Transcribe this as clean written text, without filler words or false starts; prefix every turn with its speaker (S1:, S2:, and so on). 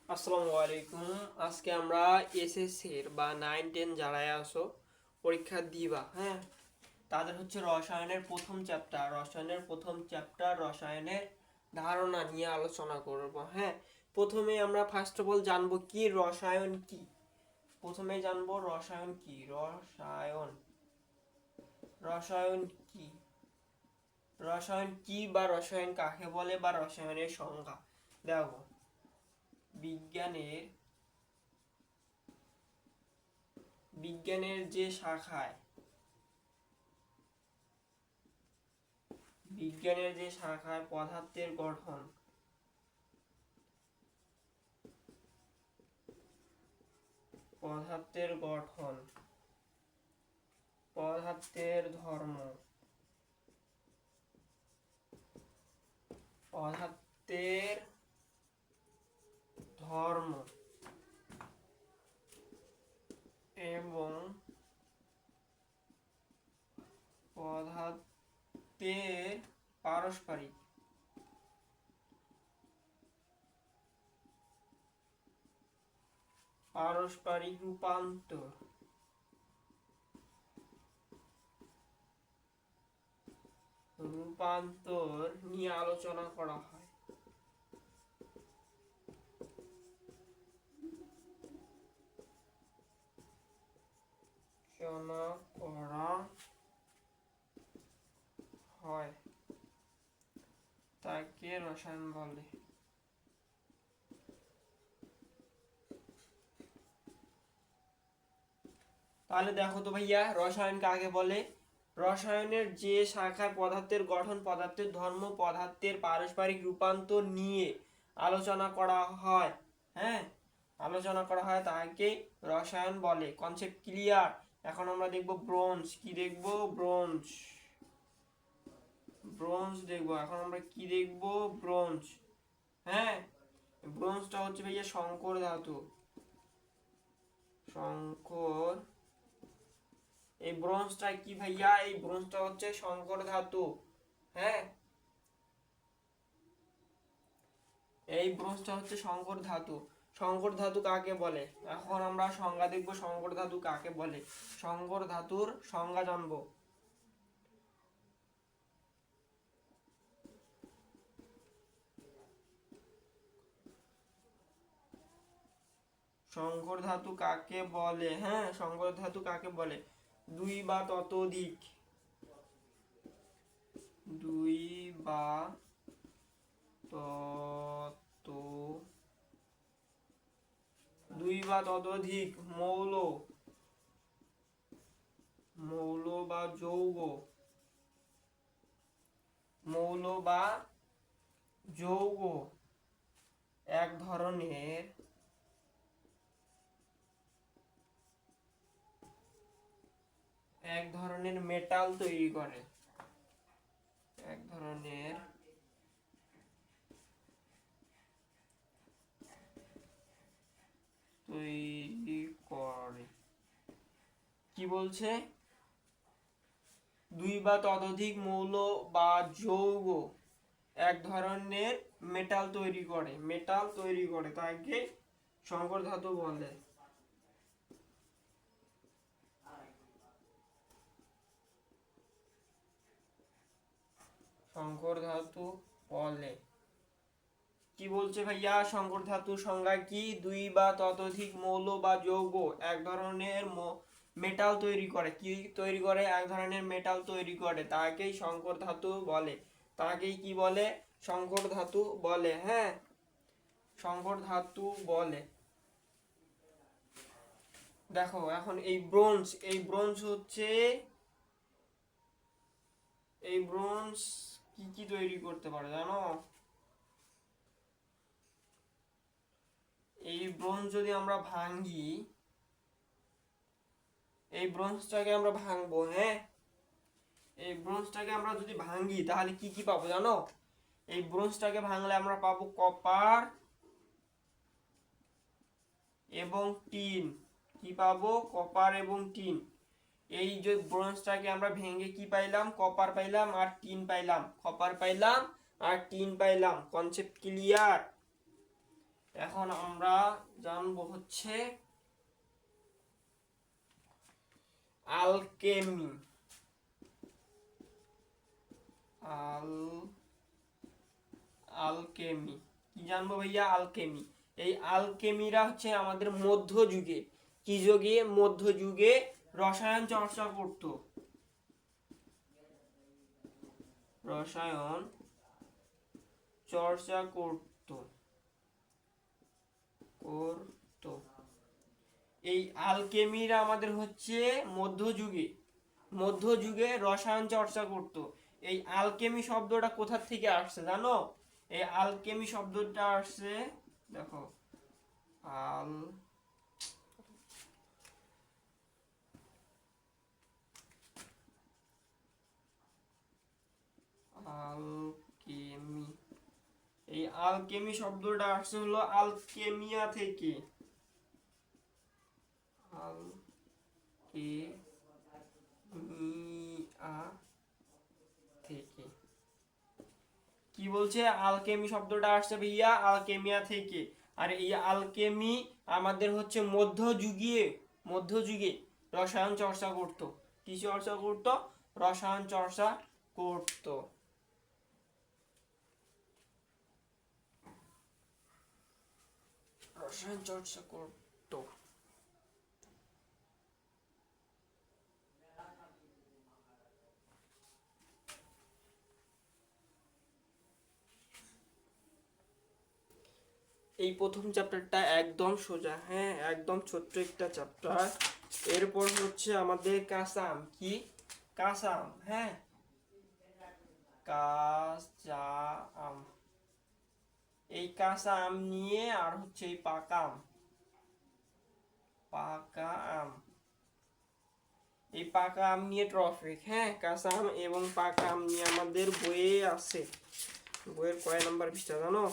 S1: আসসালামু আলাইকুম। আজকে আমরা এসএসসির বা 9-10 যারাই আসো পরীক্ষা দিবা, হ্যাঁ, তাদের হচ্ছে রসায়নের প্রথম চ্যাপ্টার রসায়নের ধারণা নিয়ে আলোচনা করব। হ্যাঁ, প্রথমে আমরা ফার্স্ট অফ অল জানবো কি রসায়ন কি। প্রথমে জানবো রসায়ন কি। রসায়ন কি রসায়ন কি বা রসায়ন কাকে বলে বা রসায়নের সংজ্ঞা। দেখো, বিজ্ঞানের বিজ্ঞানের যে শাখায় পদার্থের গঠন, পদার্থের ধর্ম, পদার্থের ধর্ম এবং পদার্থের পারস্পরিক রূপান্তর নিয়ে আলোচনা করা হয়। তাকে রসায়ন বলে। তাহলে দেখো তো ভাইয়া, রসায়ন কাকে বলে। রসায়নের যে শাখায় পদার্থের গঠন, পদার্থের ধর্ম, পদার্থের পারস্পরিক রূপান্তর নিয়ে আলোচনা করা হয়, হ্যাঁ, তাকে রসায়ন বলে। Concept clear. এখন আমরা দেখব ব্রোঞ্জ। কি দেখব? ব্রোঞ্জ দেখবো। এখন আমরা কি দেখব? ব্রোঞ্জ। হ্যাঁ, ব্রোঞ্জটা হচ্ছে ভাইয়া সংকর ধাতু। এই ব্রোঞ্জটা কি ভাইয়া? এই ব্রোঞ্জটা হচ্ছে সংকর ধাতু। হ্যাঁ, এই ব্রোঞ্জটা হচ্ছে সংকর ধাতু। সংকর ধাতু কাকে বলে? এখন আমরা সংজ্ঞা দেখব, সংকর ধাতু কাকে বলে। সংকর ধাতুর সংজ্ঞা জানবো। সংকর ধাতু কাকে বলে? হ্যাঁ, সংকর ধাতু কাকে বলে? দুই বা ততোধিক দুই বা ততোধিক মৌল বা যৌগ এক ধরনের মেটাল তৈরি করে। কি বলছে? দুই বা ততোধিক মৌল বা যৌগ এক ধরনের মেটাল তৈরি করে তাকে সংকর ধাতু বলে। সংকর ধাতু বলে। কি বলছে ভাইয়া? সংকর ধাতুর সংজ্ঞা কি? দুই বা ততোধিক মৌল বা যৌগ এক ধরনের মেটাল তৈরি করে। কি তৈরি করে? এক ধরনের মেটাল তৈরি করে, তাকেই সংকর ধাতু বলে। তাকেই কি বলে? সংকর ধাতু বলে। হ্যাঁ, সংকর ধাতু বলে। দেখো, এখন এই ব্রোঞ্জ কি কি তৈরি করতে পারে জানো? এই ব্রোঞ্জ যদি আমরা ভাঙি, এই ব্রোঞ্জটাকে আমরা ভাঙবো, হ্যাঁ, এই ব্রোঞ্জটাকে আমরা যদি ভাঙি তাহলে কি কি পাবো জানো? এই ব্রোঞ্জটাকে ভাঙলে আমরা পাবো কপার এবং টিন। কি পাবো? কপার এবং টিন। এই যে ব্রোঞ্জটাকে আমরা ভেঙে কি পাইলাম? কপার পাইলাম আর টিন পাইলাম। Concept clear. এখন আমরা জানবো হচ্ছে আলকেমি। আলকেমি কি জানবো ভাইয়া? আলকেমি। এই আলকেমিরা হচ্ছে আমাদের মধ্যযুগে, কি যুগে? মধ্যযুগে রসায়ন চর্চা করত। রসায়ন চর্চা করত। এই আলকেমিরা আমাদের হচ্ছে মধ্যযুগে রসায়ন চর্চা করত। এই আলকেমি শব্দটা কোথা থেকে আসছে জানো? এই আলকেমি শব্দটা আসছে, দেখো, আল আলকেমি এই আলকেমি শব্দটা আসছে হলো আলকেমিয়া থেকে। আলকেমিয়া থেকে। কি বলছে? আলকেমি শব্দটা আসছে ভাইয়া আলকেমিয়া থেকে। আর এই আলকেমি আমাদের হচ্ছে মধ্যযুগে রসায়ন চর্চা করত। কি চর্চা করত? রসায়ন চর্চা করত। রসায়ন চর্চা করত। এই প্রথম চ্যাপ্টারটা একদম সোজা, হ্যাঁ, একদম ছোট্ট একটা চ্যাপ্টার। এরপর হচ্ছে আমাদের কাঁচা আম। কি? কাঁচা আম, হ্যাঁ, কাঁচা আম। এই কাঁচা আম নিয়ে আর হচ্ছে এই পাকা আম। পাকা আম, এই পাকা আম নিয়ে টপিক, হ্যাঁ, কাঁচা আম এবং পাকা আম নিয়ে আমাদের বইয়ে আছে। বইয়ের কয় নাম্বার পৃষ্ঠা জানো?